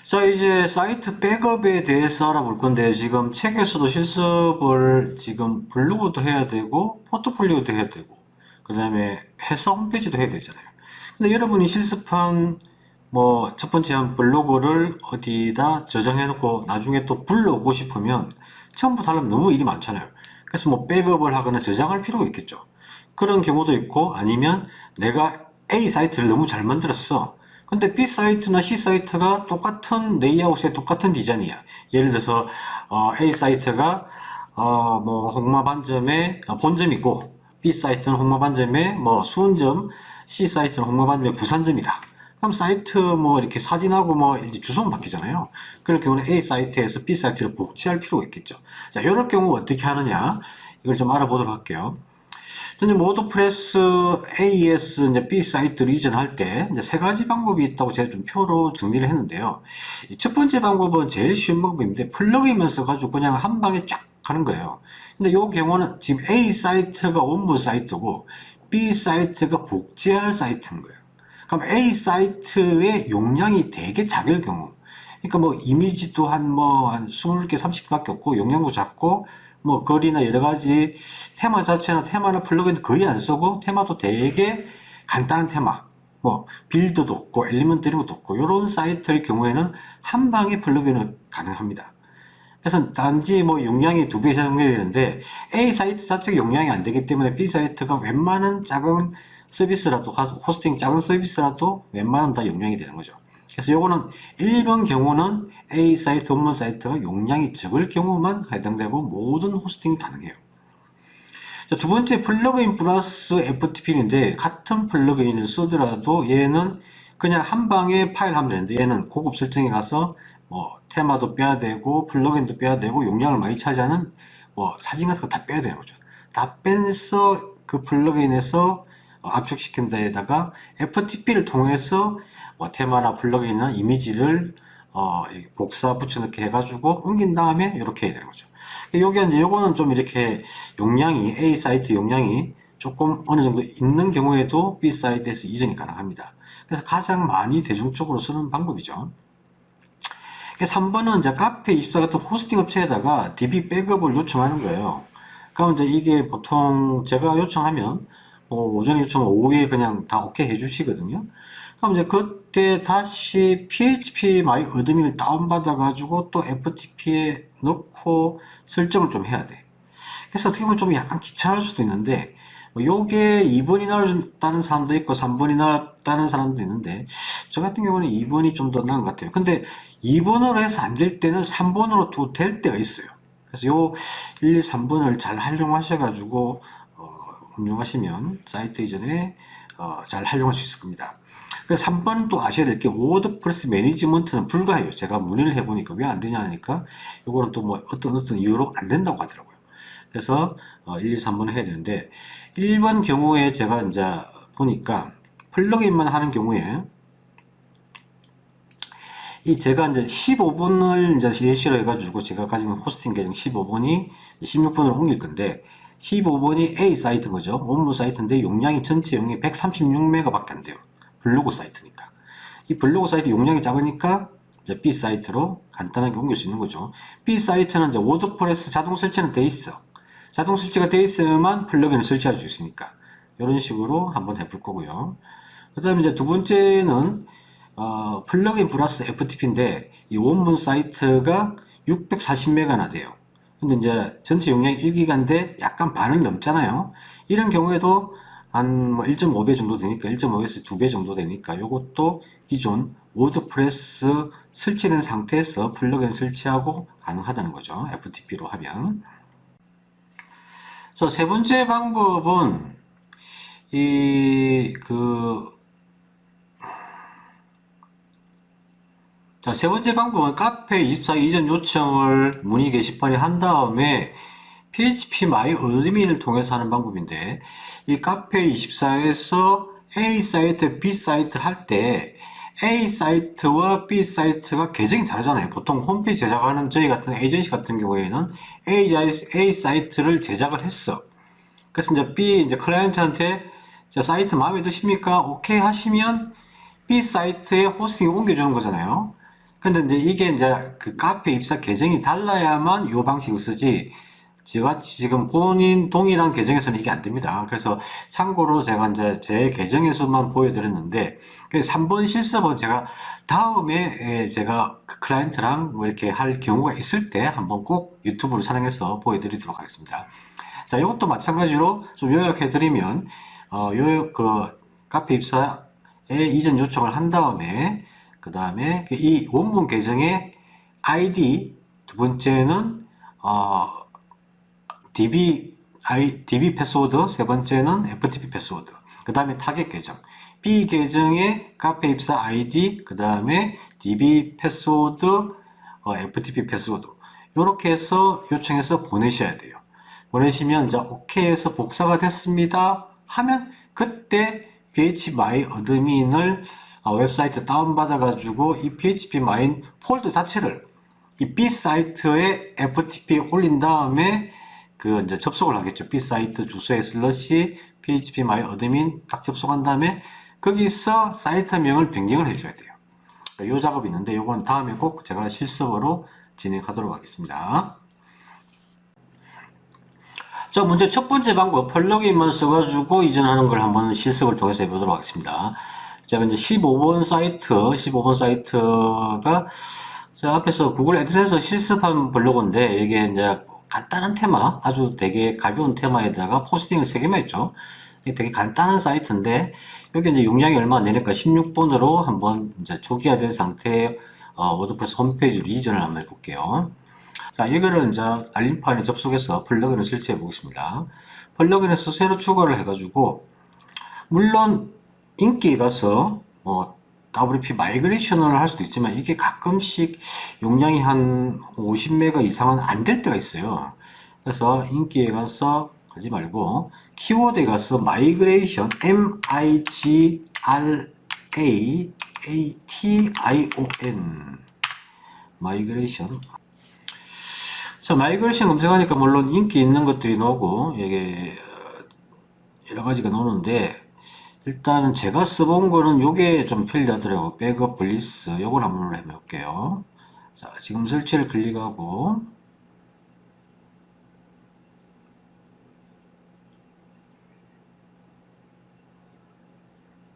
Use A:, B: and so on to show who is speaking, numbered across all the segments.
A: 자, 이제 사이트 백업에 대해서 알아볼 건데, 지금 책에서도 실습을 지금 블로그도 해야 되고, 포트폴리오도 해야 되고, 그 다음에 회사 홈페이지도 해야 되잖아요. 근데 여러분이 실습한 첫 번째 한 블로그를 어디다 저장해 놓고 나중에 또 불러오고 싶으면 처음부터 하려면 너무 일이 많잖아요. 그래서 백업을 하거나 저장할 필요가 있겠죠. 그런 경우도 있고, 아니면 내가 A 사이트를 너무 잘 만들었어. 근데 B 사이트나 C 사이트가 똑같은 레이아웃에 똑같은 디자인이야. 예를 들어서 A 사이트가 홍마 반점의 본점이고, B 사이트는 홍마 반점의 수은점, C 사이트는 홍마 반점의 부산점이다. 그럼 사이트 이렇게 사진하고 이제 주소는 바뀌잖아요. 그럴 경우는 A 사이트에서 B 사이트를 복제할 필요가 있겠죠. 자, 이럴 경우 어떻게 하느냐, 이걸 좀 알아보도록 할게요. 이제 워드프레스 AES 이제 B 사이트를 이전할 때 이제 세 가지 방법이 있다고 제가 좀 표로 정리를 했는데요. 첫 번째 방법은 제일 쉬운 방법인데, 플러그인만 써가지고 그냥 한 방에 쫙 가는 거예요. 근데 이 경우는 지금 A 사이트가 원본 사이트고 B 사이트가 복제할 사이트인 거예요. 그럼 A 사이트의 용량이 되게 작을 경우, 그러니까 이미지도 한 20개, 30개밖에 없고, 용량도 작고, 글이나 여러 가지 테마 자체나 테마나 플러그인 거의 안 쓰고, 테마도 되게 간단한 테마, 빌드도 없고, 엘리먼트 이런 것도 없고, 이런 사이트의 경우에는 한 방에 플러그인은 가능합니다. 그래서 단지 용량이 2배 이상 되는데, A 사이트 자체가 용량이 안 되기 때문에 B 사이트가 웬만한 작은 서비스라도, 호스팅 작은 서비스라도 웬만하면 다 용량이 되는 거죠. 그래서 요거는 1번 경우는 A 사이트, 원본 사이트가 용량이 적을 경우만 해당되고 모든 호스팅이 가능해요. 자, 두 번째 플러그인 플러스 FTP인데, 같은 플러그인을 쓰더라도 얘는 그냥 한 방에 파일 하면 되는데, 얘는 고급 설정에 가서 테마도 빼야 되고 플러그인도 빼야 되고 용량을 많이 차지하는 사진 같은 거 다 빼야 되는 거죠. 다 빼서 그 플러그인에서 압축시킨 데에다가 FTP를 통해서 테마나 플러그인이나 이미지를 복사 붙여넣기 해가지고 옮긴 다음에 이렇게 해야 되는 거죠. 요거는 좀 이렇게 용량이, A 사이트 용량이 조금 어느 정도 있는 경우에도 B 사이트에서 이전이 가능합니다. 그래서 가장 많이 대중적으로 쓰는 방법이죠. 3번은 이제 카페24 같은 호스팅 업체에다가 DB 백업을 요청하는 거예요. 그럼 이제 이게 보통 제가 요청하면 오전에 요청하면 오후에 그냥 다 오케이 해주시거든요. 그럼 이제 그때 다시 PHP 마이 어드민을 다운받아가지고 또 FTP에 넣고 설정을 좀 해야 돼. 그래서 어떻게 보면 좀 약간 귀찮을 수도 있는데, 요게 2번이 나왔다는 사람도 있고 3번이 나왔다는 사람도 있는데, 저 같은 경우는 2번이 좀 더 나은 것 같아요. 근데 2번으로 해서 안 될 때는 3번으로 또 될 때가 있어요. 그래서 요 1, 2, 3번을 잘 활용하셔가지고 운영하시면 사이트 이전에 잘 활용할 수 있을 겁니다. 그래서 3번은 또 아셔야 될 게, 워드프레스 매니지먼트는 불가해요. 제가 문의를 해보니까 왜 안 되냐 하니까 요거는 또 어떤 이유로 안 된다고 하더라고요. 그래서 1, 2, 3번을 해야 되는데, 1번 경우에 제가 이제 보니까 플러그인만 하는 경우에 제가 이제 15번을 이제 예시로 해가지고 제가 가진 호스팅 계정 15번이 16번으로 옮길 건데, 15번이 A 사이트인 거죠. 원본 사이트인데 용량이 전체 용량이 136메가 밖에 안 돼요. 블로그 사이트니까. 이 블로그 사이트 용량이 작으니까 이제 B 사이트로 간단하게 옮길 수 있는 거죠. B 사이트는 이제 워드프레스 자동 설치는 돼 있어. 자동 설치가 돼 있어야만 플러그인을 설치할 수 있으니까. 이런 식으로 한번 해볼 거고요. 그 다음에 이제 두 번째는 플러그인 플러스 FTP인데, 이 원본 사이트가 640메가나 돼요. 근데 이제 전체 용량이 1기가인데 약간 반을 넘잖아요. 이런 경우에도 한 1.5배 정도 되니까, 1.5에서 2배 정도 되니까 요것도 기존 워드프레스 설치된 상태에서 플러그인 설치하고 가능하다는 거죠. FTP로 하면. 자, 세 번째 방법은 자, 세 번째 방법은 카페24 이전 요청을 문의 게시판에 한 다음에 PHP 마이 어드민을 통해서 하는 방법인데, 이 카페24에서 A 사이트, B 사이트 할 때 A 사이트와 B 사이트가 계정이 다르잖아요. 보통 홈페이지 제작하는 저희 같은 에이전시 같은 경우에는 A 사이트를 제작을 했어. 그래서 이제 클라이언트한테 사이트 마음에 드십니까? 오케이 하시면 B 사이트에 호스팅을 옮겨주는 거잖아요. 근데 이제 이게 이제 그 카페 입사 계정이 달라야만 이 방식을 쓰지, 제가 지금 본인 동일한 계정에서는 이게 안 됩니다. 그래서 참고로 제가 이제 제 계정에서만 보여드렸는데, 그 3번 실습은 제가 다음에 제가 그 클라이언트랑 뭐 이렇게 할 경우가 있을 때 한번 꼭 유튜브로 촬영해서 보여드리도록 하겠습니다. 자, 이것도 마찬가지로 좀 요약해드리면, 그 카페 입사에 이전 요청을 한 다음에, 그 다음에 이 원본 계정의 ID, 두 번째는 DB 패스워드, 세 번째는 FTP 패스워드, 그 다음에 타겟 계정, B 계정의 카페 입사 ID, 그 다음에 DB 패스워드, FTP 패스워드, 이렇게 해서 요청해서 보내셔야 돼요. 보내시면 이제 OK 해서 복사가 됐습니다 하면, 그때 phpMyAdmin을 웹사이트 다운받아 가지고 이 phpMy 폴더 자체를 이 B 사이트에 FTP에 올린 다음에 그 이제 접속을 하겠죠. B 사이트 주소에 슬러시 phpMyAdmin 딱 접속한 다음에 거기서 사이트명을 변경을 해줘야 돼요. 이 작업이 있는데, 이건 다음에 꼭 제가 실습으로 진행하도록 하겠습니다. 자, 먼저 첫 번째 방법, 플러그인만 써가지고 이전하는 걸 한번 실습을 통해서 해보도록 하겠습니다. 자, 이제 15번 사이트가 자, 앞에서 구글 애드센스 실습한 블로그인데, 이게 이제 간단한 테마, 아주 되게 가벼운 테마에다가 포스팅을 3개만 했죠. 되게 간단한 사이트인데, 여기 이제 용량이 얼마 안 되니까 16번으로 한번 이제 초기화된 상태의 워드프레스 홈페이지로 이전을 한번 해볼게요. 자, 이거를 이제 알림판에 접속해서 플러그인을 설치해 보겠습니다. 플러그인에서 새로 추가를 해가지고, 물론 인기에 가서 WP 마이그레이션을 할 수도 있지만, 이게 가끔씩 용량이 한 50메가 이상은 안 될 때가 있어요. 그래서 인기에 가서 하지 말고 키워드에 가서 마이그레이션, MIGRAATION 마이그레이션. 자, 마이그레이션 검색하니까 물론 인기 있는 것들이 나오고, 이게 여러 가지가 나오는데, 일단은 제가 써본 거는 요게 좀 편리하더라고요. 백업 블리스. 요걸 한번 해볼게요. 자, 지금 설치를 클릭하고,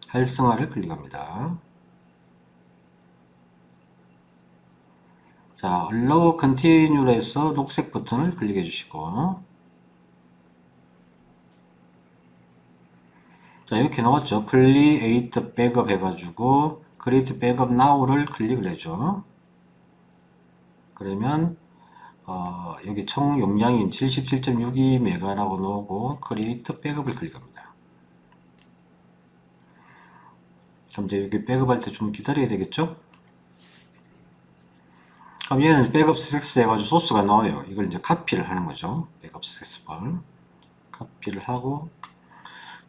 A: 활성화를 클릭합니다. 자, Allow Continue에서 녹색 버튼을 클릭해 주시고, 자, 이렇게 나왔죠. Create Backup 해가지고 Create Backup Now를 클릭을 해줘. 그러면 여기 총 용량이 77.62메가라고 나오고 Create Backup을 클릭합니다. 그럼 이제 여기 백업할 때 좀 기다려야 되겠죠? 그럼 얘는 백업 스택스 해가지고 소스가 나와요. 이걸 이제 카피를 하는 거죠. 백업 스택스를 카피를 하고,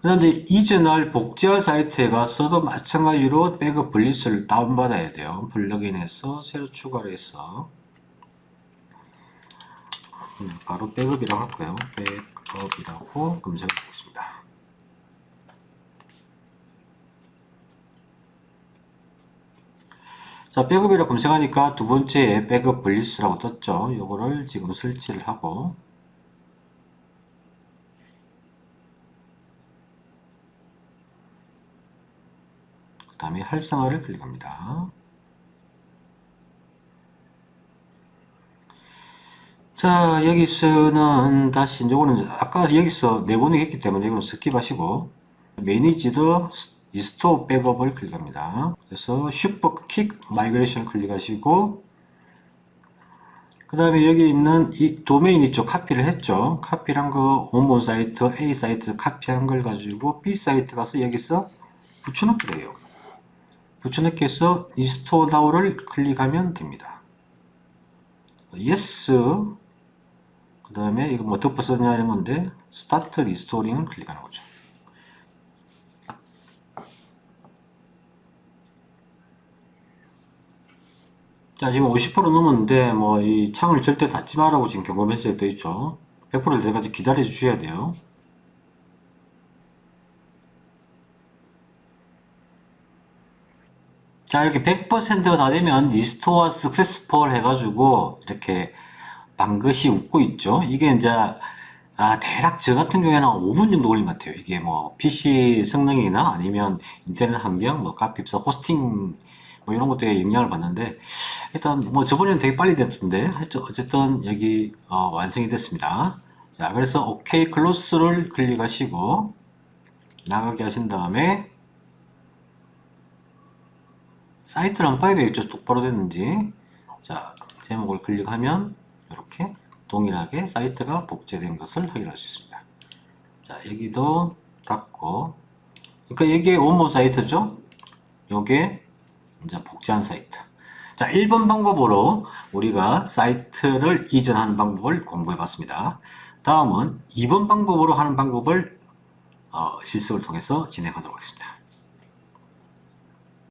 A: 그 다음에 이전할 복제할 사이트에 가서도 마찬가지로 백업 블리스를 다운받아야 돼요. 플러그인에서 새로 추가를 해서 바로 백업이라고 할까요? 백업이라고 검색해 보겠습니다. 자, 백업이라고 검색하니까 두 번째에 백업 블리스라고 떴죠. 요거를 지금 설치를 하고, 그 다음에 활성화를 클릭합니다. 자, 여기서는 다시 요거는 아까 여기서 내보내기 했기 때문에 이건 스킵하시고, 매니지드 리스토어 백업을 클릭합니다. 그래서 슈퍼 킥 마이그레이션 클릭하시고, 그 다음에 여기 있는 이 도메인 이쪽 카피를 했죠. 카피를 한 거 원본 사이트 A 사이트 카피한 걸 가지고 B 사이트 가서 여기서 붙여넣기를 해요. 붙여넣기 해서 리스토어 나우를 클릭하면 됩니다. 예스. 그 다음에 이거 뭐 어떻게 썼냐는 건데 스타트 리스토링을 클릭하는 거죠. 자, 지금 50% 넘었는데 뭐 이 창을 절대 닫지 말라고 지금 경고 메시지가 떠 있죠. 100% 될 때까지 기다려 주셔야 돼요. 자, 이렇게 100%가 다 되면 리스토어 सक्세스풀 해가지고 이렇게 방긋이 웃고 있죠. 이게 이제 대략 저 같은 경우에는 한 5분 정도 걸린 것 같아요. 이게 뭐 PC 성능이나 아니면 인터넷 환경, 뭐 값비싸 호스팅 뭐 이런 것들에 영향을 받는데 일단 뭐 저번에는 되게 빨리 됐던데 어쨌든 여기 완성이 됐습니다. 자, 그래서 OK 클로스를 클릭하시고 나가게 하신 다음에 사이트를 한번 봐야 되겠죠. 똑바로 됐는지. 자, 제목을 클릭하면 이렇게 동일하게 사이트가 복제된 것을 확인할 수 있습니다. 자, 여기도 닫고, 그러니까 이게 원본 사이트죠. 요게 이제 복제한 사이트. 자, 1번 방법으로 우리가 사이트를 이전하는 방법을 공부해 봤습니다. 다음은 2번 방법으로 하는 방법을 실습을 통해서 진행하도록 하겠습니다.